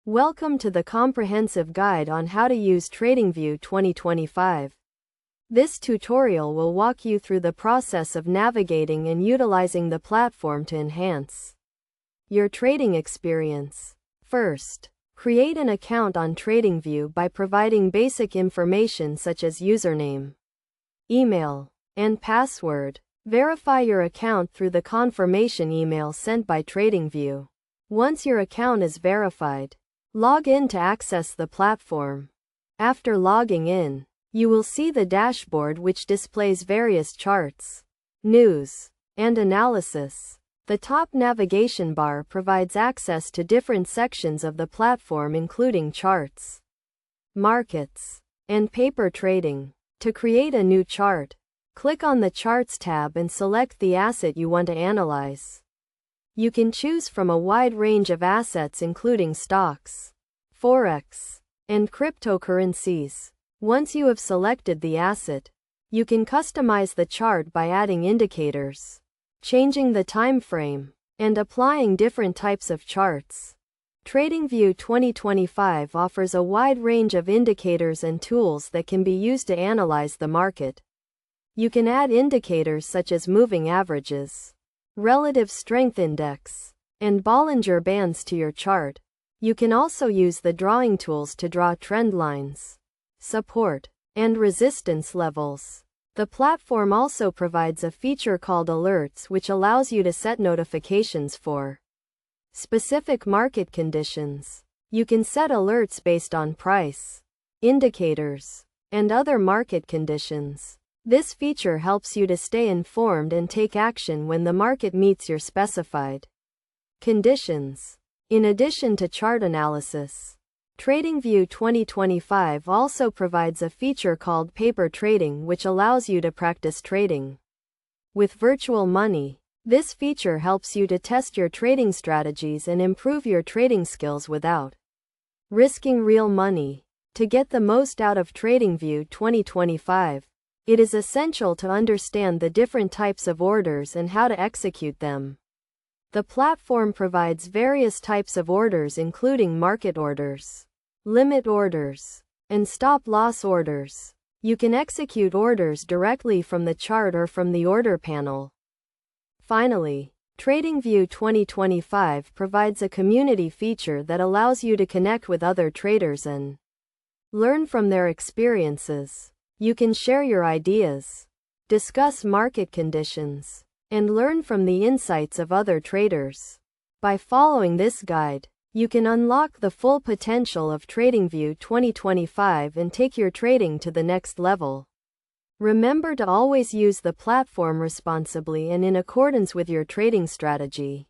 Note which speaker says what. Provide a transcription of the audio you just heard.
Speaker 1: Welcome to the comprehensive guide on how to use TradingView 2025. This tutorial will walk you through the process of navigating and utilizing the platform to enhance your trading experience. First, create an account on TradingView by providing basic information such as username, email, and password. Verify your account through the confirmation email sent by TradingView. Once your account is verified, log in to access the platform. After logging in, you will see the dashboard which displays various charts, news, and analysis. The top navigation bar provides access to different sections of the platform including charts, markets, and paper trading. To create a new chart, click on the Charts tab and select the asset you want to analyze. You can choose from a wide range of assets including stocks, forex, and cryptocurrencies. Once you have selected the asset, you can customize the chart by adding indicators, changing the time frame, and applying different types of charts. TradingView 2025 offers a wide range of indicators and tools that can be used to analyze the market. You can add indicators such as moving averages, relative strength index, and Bollinger Bands to your chart. You can also use the drawing tools to draw trend lines, support, and resistance levels. The platform also provides a feature called Alerts which allows you to set notifications for specific market conditions. You can set alerts based on price, indicators, and other market conditions. This feature helps you to stay informed and take action when the market meets your specified conditions. In addition to chart analysis, TradingView 2025 also provides a feature called paper trading which allows you to practice trading with virtual money. This feature helps you to test your trading strategies and improve your trading skills without risking real money. To get the most out of TradingView 2025, it is essential to understand the different types of orders and how to execute them. The platform provides various types of orders including market orders, limit orders, and stop-loss orders. You can execute orders directly from the chart or from the order panel. Finally, TradingView 2025 provides a community feature that allows you to connect with other traders and learn from their experiences. You can share your ideas, discuss market conditions, and learn from the insights of other traders. By following this guide, you can unlock the full potential of TradingView 2025 and take your trading to the next level. Remember to always use the platform responsibly and in accordance with your trading strategy.